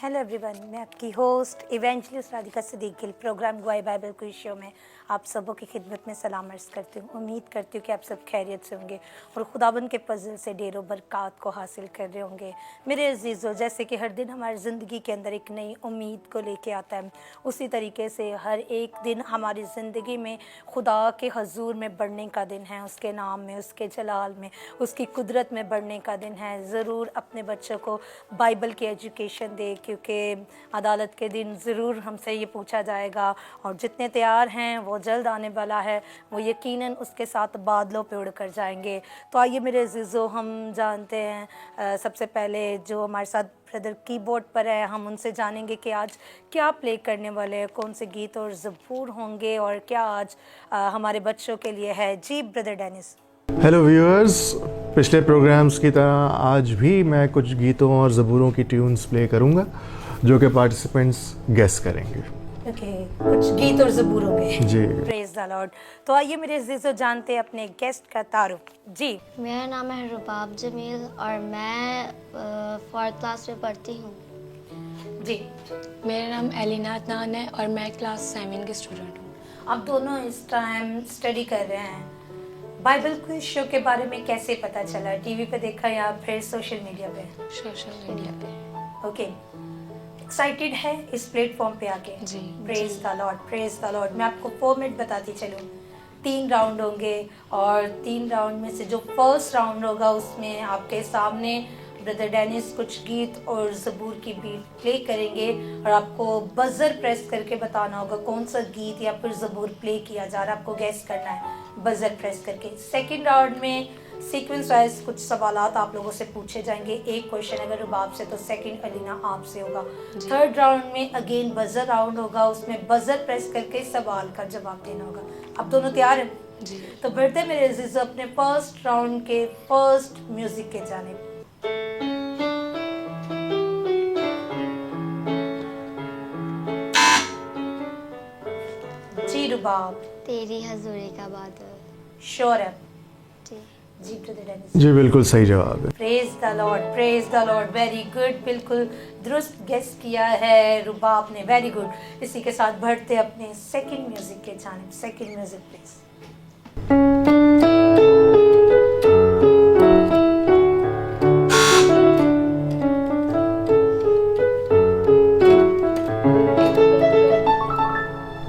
Hello everyone, मैं आपकी host evangelist Radhika Siddiqui Gill programme गुआई बाइबल क्विज शो में आप सबों की खिदमत में सलाम अर्ज़ करती हूँ। उम्मीद करती हूँ कि आप सब खैरियत से होंगे और खुदाबंद के फजल से ढेरों बरक़ात को हासिल कर रहे होंगे। मेरे अजीज़ों, जैसे कि हर दिन हमारी ज़िंदगी के अंदर एक नई उम्मीद को लेके आता है, उसी तरीके से हर एक दिन हमारी ज़िंदगी में खुदा के हजूर में बढ़ने का दिन है, उसके नाम में, उसके जलाल में, उसकी कुदरत में बढ़ने का दिन है। ज़रूर अपने बच्चों को बाइबल की एजुकेशन दे, क्योंकि अदालत के दिन ज़रूर हमसे ये पूछा जाएगा और जितने तैयार हैं वो जल्द आने वाला है, वो यकीनन उसके साथ बादलों पे उड़ कर जाएंगे। तो आइए मेरे अज़ीज़ों, हम जानते हैं सबसे पहले जो हमारे साथ ब्रदर कीबोर्ड पर है, हम उनसे जानेंगे कि आज क्या प्ले करने वाले हैं, कौन से गीत और ज़बूर होंगे और क्या आज हमारे बच्चों के लिए है। जी ब्रदर डेनिस। हेलो व्यूअर्स, पिछले प्रोग्राम्स की तरह आज भी मैं कुछ गीतों और ज़बूरों की ट्यून्स प्ले करूंगा जो कि पार्टिसिपेंट्स गेस करेंगे। ओके, कुछ गीत और ज़बूर होंगे। जी, प्रेज़ द लॉर्ड। तो आइए मेरे अज़ीज़ों, जानते हैं अपने गेस्ट का तारुफ। जी, मेरा नाम है रुबाब जमील और मैं 4th क्लास में पढ़ती हूँ। जी, मेरा नाम एलिना अदनान है और मैं क्लास 7 की स्टूडेंट हूँ। आप दोनों इस टाइम स्टडी कर रहे हैं। बाइबल क्विज शो के बारे में कैसे पता चला? टीवी पे देखा या फिर सोशल मीडिया पे? सोशल मीडिया पे। ओके, एक्साइटेड है इस प्लेटफॉर्म पे आके? जी, praise the Lord, praise the Lord. मैं आपको फॉर्मेट बताती चलूँ। 3 राउंड होंगे और 3 राउंड में से जो फर्स्ट राउंड होगा उसमें आपके सामने ब्रदर डेनिस कुछ गीत और ज़बूर की बीट प्ले करेंगे और आपको बजर प्रेस करके बताना होगा कौन सा गीत या फिर ज़बूर प्ले किया जा रहा है, आपको गैस करना है बजर प्रेस करके। सेकंड राउंड में सीक्वेंस वाइज कुछ सवालात आप लोगों से पूछे जाएंगे। एक क्वेश्चन अगर रुबाब से तो सेकंड अलीना आपसे होगा। थर्ड राउंड में अगेन बजर राउंड होगा, उसमें बजर प्रेस करके सवाल का जवाब देना होगा। आप दोनों तैयार हैं? जी। तो बढ़ते मेरे अजीज़ अपने फर्स्ट राउंड के फर्स्ट म्यूजिक के जानिब। जी रुबाब। तेरी हजूरी का बादल। श्योर है? जी। जी ब्रदर डेनिस। जी बिल्कुल सही जवाब है। Praise the Lord, praise the Lord. Very good, बिल्कुल दुरुस्त गेस किया है रुबाब ने, वेरी गुड। इसी के साथ बढ़ते अपने सेकंड म्यूजिक के जानिब। Second music please.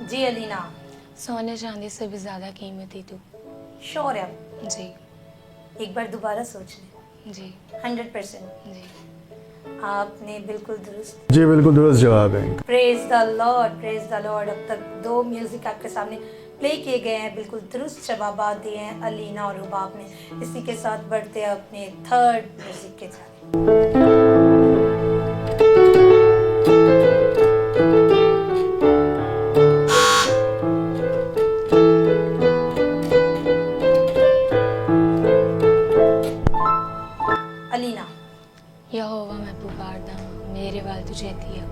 जी अलीना। सोने चांदी से भी ज़्यादा कीमती तू। श्योर है? जी। एक बार दोबारा सोच लें। जी। 100%। जी। आपने बिल्कुल दुरुस्त। जी बिल्कुल दुरुस्त जवाब है। Praise the Lord, praise the Lord. अब तक 2 म्यूजिक आपके सामने प्ले किए गए हैं, बिल्कुल दुरुस्त जवाब दिए हैं अलीना और रुबाब ने। इसी के साथ बढ़ते हैं अपने थर्ड म्यूजिक के जाने। अलीना। यहोवा मैं पुकारदा हूँ, मेरे वाल तुझे दिया।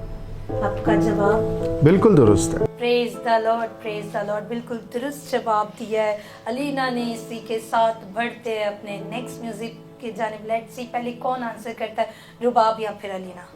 आपका जवाब बिल्कुल दुरुस्त है। Praise the Lord, praise the Lord. बिल्कुल दुरुस्त जवाब दिया है अलीना ने। इसी के साथ बढ़ते हैं अपने नेक्स्ट म्यूजिक की जानिब। लेट्स सी पहले कौन आंसर करता है, रुबाब या फिर अलीना।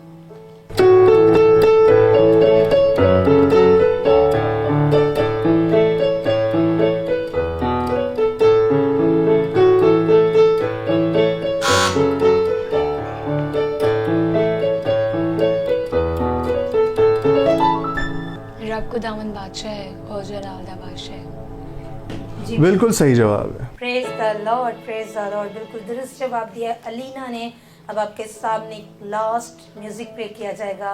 रब खुदावंद बादशाह है और जलाल दा बादशाह है। जी बिल्कुल सही जवाब है। Praise the Lord, praise the Lord. बिल्कुल दुरुस्त जवाब दिया अलीना ने। अब आपके सामने लास्ट म्यूजिक प्ले किया जाएगा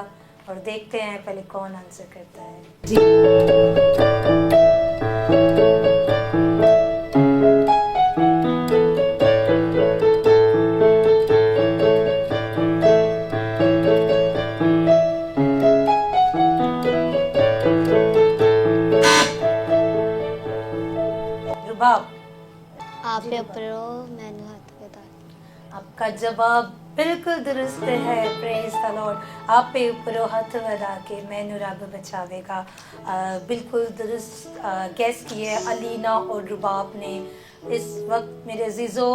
और देखते हैं पहले कौन आंसर करता है। जी रुबाब। आपे उपरो मैनू हथ बता। आपका जवाब बिल्कुल दुरुस्त है। Praise the Lord. आप पे ऊपर हाथ वधा के मैनू रब बचावेगा। बिल्कुल दुरुस्त गैस किए अलीना और रुबाब ने। इस वक्त मेरे अजीज़ों,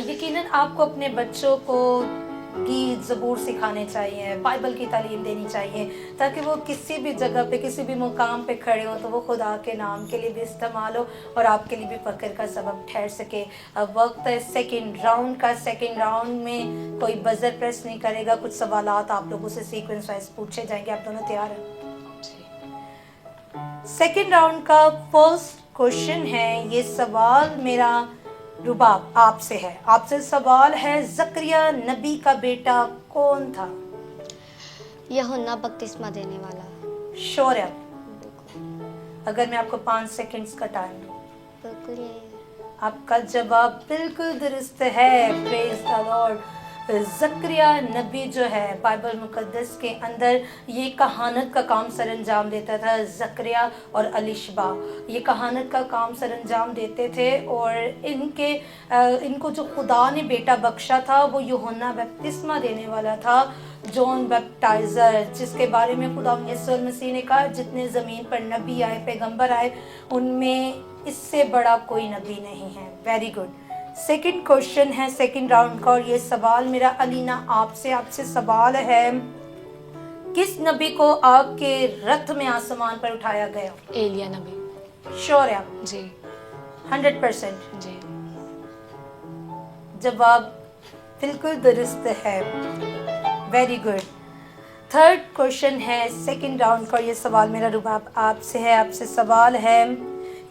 यकीनन आपको अपने बच्चों को गीत ज़बूर सिखाने चाहिए, बाइबल की तालीम देनी चाहिए, ताकि वो किसी भी जगह पे किसी भी मुकाम पे खड़े हों तो वो खुदा के नाम के लिए भी इस्तेमाल हो और आपके लिए भी फ़क्र का सबब ठहर सके। अब वक्त है सेकंड राउंड का। सेकंड राउंड में कोई बजर प्रेस नहीं करेगा, कुछ सवालात आप लोगों से सीक्वेंस वाइज पूछे जाएंगे। आप दोनों तैयार हैं? सेकंड राउंड का फर्स्ट क्वेश्चन है, ये सवाल मेरा रुबाब आपसे है। आपसे सवाल है, जकरिया नबी का बेटा कौन था? यूहन्ना बपतिस्मा देने वाला। श्योर है? बिल्कुल अगर मैं आपको 5 सेकंड्स का टाइम दूं। बिल्कुल यही है। आपका जवाब बिल्कुल दुरुस्त है। Praise the Lord. जकरिया नबी जो है बाइबल मुकद्दस के अंदर ये कहानत का काम सरअंजाम देता था। जकरिया और अलिशबा ये कहानत का काम सरअंजाम देते थे और इनको जो खुदा ने बेटा बख्शा था वो यूहन्ना बपतिस्मा देने वाला था, जॉन बैप्टाइजर, जिसके बारे में खुदा यीशु मसीह ने कहा जितने ज़मीन पर नबी आए, पैगंबर आए, उनमें इससे बड़ा कोई नबी नहीं है। Very good. सेकंड क्वेश्चन है सेकंड राउंड का और ये सवाल मेरा अलीना आपसे सवाल है, किस नबी को आग के रथ में आसमान पर उठाया गया? एलिया नबी। श्योर है आप? जी 100%? जी। जवाब बिल्कुल दुरुस्त है। Very good. थर्ड क्वेश्चन है सेकंड राउंड का, ये सवाल मेरा रुबाब आपसे है। आपसे सवाल है,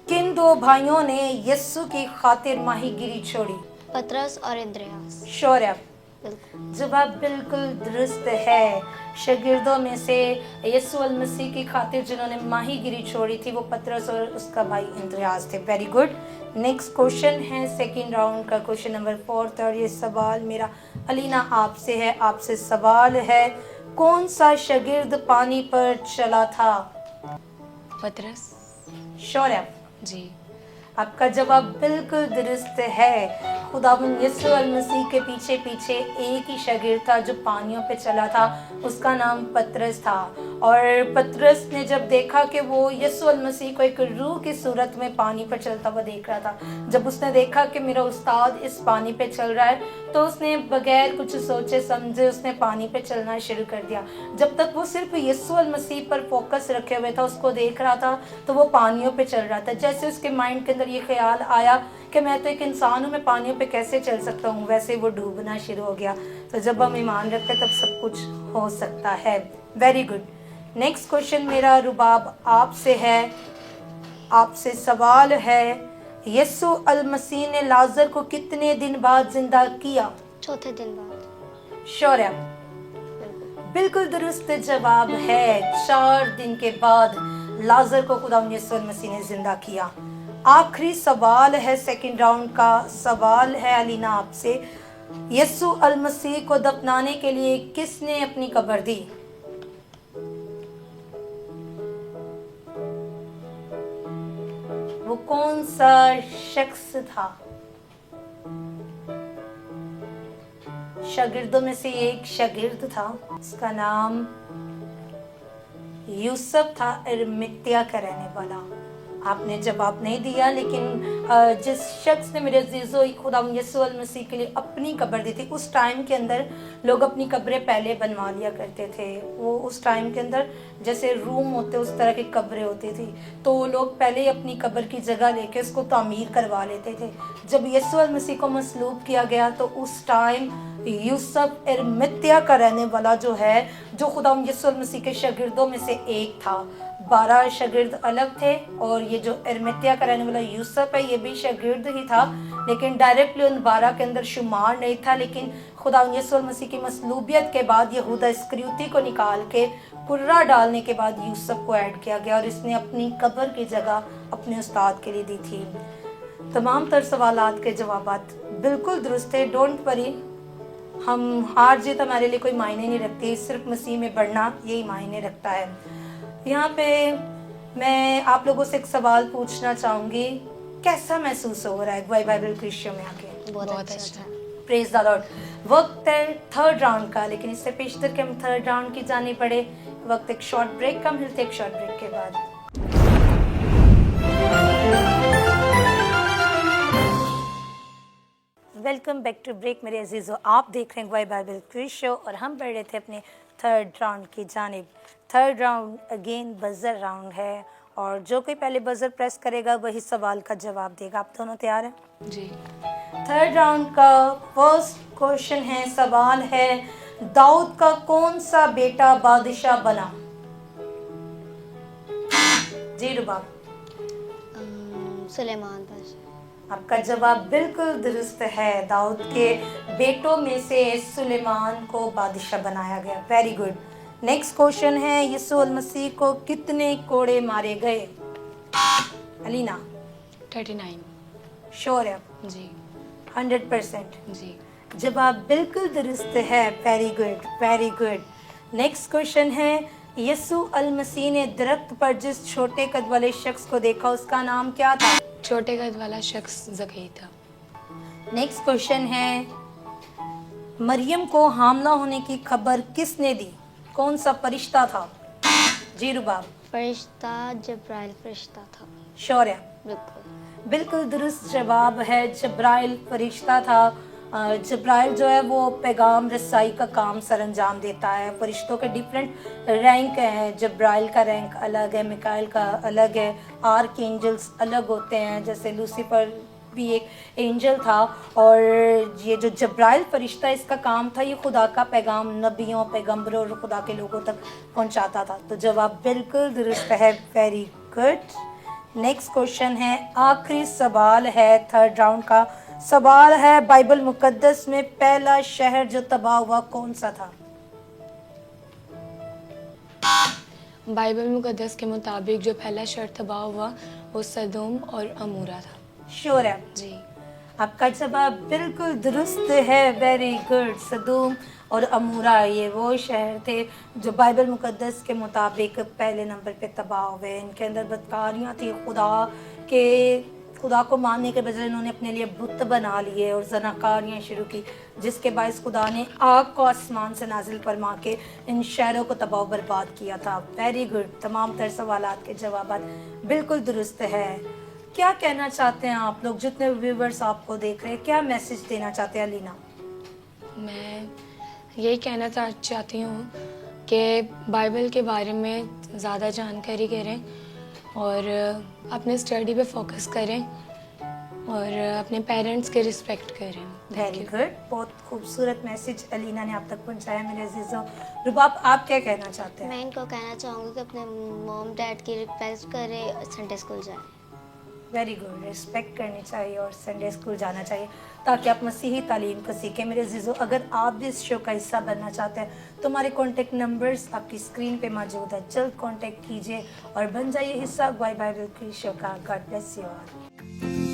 किन 2 भाइयों ने यीशु की खातिर माहीगिरी छोड़ी? पतरस और इंद्रियास। श्योर है आप? बिल्कुल जवाब बिल्कुल दुरुस्त है। शागिर्दों में से यीशु अल मसीह की खातिर जिन्होंने माहीगिरी छोड़ी थी वो पतरस और उसका भाई इंद्रियास थे। Very good. नेक्स्ट क्वेश्चन है सेकंड राउंड का, क्वेश्चन नंबर 4 और ये सवाल मेरा अलीना आपसे है। आपसे सवाल है, कौन सा शागिर्द पानी पर चला था? पतरस। श्योर है? जी आपका जवाब बिल्कुल दुरुस्त है। खुदावंद यीशु अल मसीह के पीछे पीछे एक ही शागिर्द था जो पानियों पे चला था, उसका नाम पतरस था। और पतरस ने जब देखा कि वो यीशु अल मसीह को एक रूह की सूरत में पानी पर चलता हुआ देख रहा था, जब उसने देखा कि मेरा उस्ताद इस पानी पे चल रहा है, तो उसने बगैर कुछ सोचे समझे उसने पानी पे चलना शुरू कर दिया। जब तक वो सिर्फ यीशु अल मसीह पर फोकस रखे हुए था, उसको देख रहा था, तो वो पानियों पे चल रहा था। जैसे उसके माइंड के अंदर ये ख्याल आया कि मैं तो एक इंसान हूँ, मैं पानियों पे कैसे चल सकता हूँ, वैसे वो डूबना शुरू हो गया। तो जब हम ईमान रखते हैं तब सब कुछ हो सकता है। Very good. नेक्स्ट क्वेश्चन मेरा रुबाब आपसे है। आपसे सवाल है, यीशु अल मसीह ने लाजर को कितने दिन बाद जिंदा किया? चौथे दिन बाद। श्योर है? बिल्कुल दुरुस्त जवाब है। 4 दिन के बाद लाजर को खुदा यीशु अल मसीह ने जिंदा किया। आखिरी सवाल है सेकंड राउंड का, सवाल है अलीना आपसे, यीशु अल मसीह को दफनाने के लिए किसने अपनी कब्र दी? वो कौन सा शख्स था? शागिर्दों में से एक शागिर्द था, उसका नाम यूसुफ था, अरिमतिया का रहने वाला। आपने जवाब नहीं दिया, लेकिन जिस शख्स ने मेरे अजीजों खुदा यीशु अल मसीह के लिए अपनी कब्र दी थी, उस टाइम के अंदर लोग अपनी कब्रें पहले बनवा लिया करते थे। वो उस टाइम के अंदर जैसे रूम होते उस तरह की कब्रें होती थी, तो लोग पहले ही अपनी कब्र की जगह लेके उसको तामीर करवा लेते थे। जब यीशु अल मसीह को मसलूब किया गया तो उस टाइम यूसुफ अरिमतिया का रहने वाला जो है, जो खुदा यीशु अल मसीह के शागिर्दों में से एक था। 12 शागिर्द अलग थे और ये जो अरिमतिया का रहने वाला यूसुफ है, ये भी शागिर्द ही था, लेकिन डायरेक्टली उन 12 के अंदर शुमार नहीं था। लेकिन खुदा यीशु अल मसीह की मसलूबियत के बाद यहूदा इस्करियोती को निकाल के कुर्रा डालने के बाद यूसुफ को ऐड किया गया और इसने अपनी कब्र की जगह अपने उस्ताद के लिए दी थी। तमाम तर सवालात के जवाबात बिल्कुल दुरुस्त है। डोंट वरी, हम हार जीत हमारे लिए कोई मायने नहीं रखती, सिर्फ मसीह में बढ़ना यही मायने रखता है। यहाँ पे मैं आप लोगों से एक सवाल पूछना चाहूँगी, कैसा महसूस हो रहा है अगुवाई बाइबल क्रिश्चियन में आके? बहुत बहुत अच्छा था। Praise the Lord. वक्त है थर्ड राउंड का, लेकिन इससे पेशतर के हम थर्ड राउंड की जाने पड़े। वक्त एक शॉर्ट ब्रेक का, मिलते एक शॉर्ट ब्रेक के बाद। वेलकम बैक टू ब्रेक मेरे अजीज़ों। आप देख रहे हैं वाई बाइबल क्विज शो और हम बढ़ रहे थे अपने थर्ड राउंड की जानिब। Third round again buzzer round है और जो कोई पहले बजर प्रेस करेगा वही सवाल का जवाब देगा। आप दोनों तैयार हैं? जी। थर्ड राउंड का फर्स्ट क्वेश्चन है, सवाल है, दाऊद का कौन सा बेटा बादशाह बना? जी रुबाब। सुलेमान बादशाह। आपका जवाब बिल्कुल दुरुस्त है। दाऊद के बेटों में से सुलेमान को बादशाह बनाया गया। Very good. नेक्स्ट क्वेश्चन है, यीशु मसीह को कितने कोड़े मारे गए? अलीना। 39। श्योर है? जी 100%। जी। जवाब बिल्कुल दुरुस्त है। Very good, very good. Next question है, यीशु अल मसीह ने दरख्त पर जिस छोटे कद वाले शख्स को देखा उसका नाम क्या था? छोटे कद वाला शख्स ज़की था। नेक्स्ट क्वेश्चन है, मरियम को हामला होने की खबर किसने दी? कौन सा फरिश्ता था? जी रुबाब। फरिश्ता जब्राइल फरिश्ता था। श्योर है? बिल्कुल। बिल्कुल दुरुस्त जवाब है, जब्राइल फरिश्ता था। जब्राइल जो है वो पैगाम रसाई का काम सरअंजाम देता है। फरिश्तों के डिफरेंट रैंक हैं। जब्राइल का रैंक अलग है, मिकाइल का अलग है, आर्क एंजल्स अलग होते हैं। जैसे लूसीफर भी एक एंजल था और ये जो जब्राइल फरिश्ता इसका काम था ये खुदा का पैगाम नबियों, पैगंबरों और खुदा के लोगों तक पहुंचाता था। तो जवाब बिल्कुल दुरुस्त है। Very good. नेक्स्ट क्वेश्चन है, आखिरी सवाल है थर्ड राउंड का। सवाल है, बाइबल मुकद्दस में पहला शहर जो तबाह हुआ कौन सा था? बाइबल मुकद्दस के मुताबिक जो पहला शहर तबाह हुआ वो सदोम और अमूरा था। श्योर है? जी। आपका जवाब बिल्कुल दुरुस्त है। Very good. सदोम और अमूरा ये वो शहर थे जो बाइबल मुकद्दस के मुताबिक पहले नंबर पे तबाह हुए। इनके अंदर बदकारियाँ थी। खुदा को मानने के बजाय इन्होंने अपने लिए बुत बना लिए और ज़नाकारियाँ शुरू की, जिसके बायस खुदा ने आग को आसमान से नाजिल फरमा के इन शहरों को तबाह बर्बाद किया था। Very good. तमाम तर सवालात के जवाब बिल्कुल दुरुस्त है। क्या कहना चाहते हैं आप लोग, जितने व्यूवर्स आपको देख रहे हैं, क्या मैसेज देना चाहते हैं अलीना? मैं यही कहना चाहती हूँ कि बाइबल के बारे में ज़्यादा जानकारी करें और अपने स्टडी पे फोकस करें और अपने पेरेंट्स के रिस्पेक्ट करें। Very good. बहुत खूबसूरत मैसेज अलीना ने आप तक पहुंचाया मेरे अजीज़ों। रुबाब, आप क्या कहना चाहते हैं? मैं इनको कहना चाहूँगी कि अपने मॉम डैड की रिक्वेस्ट करें, संडे स्कूल जाएं। Very good. रिस्पेक्ट करनी चाहिए और संडे स्कूल जाना चाहिए ताकि आप मसीही तालीम को सीखें। मेरे अजीज़ों, अगर आप भी इस शो का हिस्सा बनना चाहते हैं तो हमारे कॉन्टेक्ट नंबर्स आपकी स्क्रीन पे मौजूद है। जल्द कॉन्टेक्ट कीजिए और बन जाइए हिस्सा वाई बाइबल क्विज शो का। God bless you all.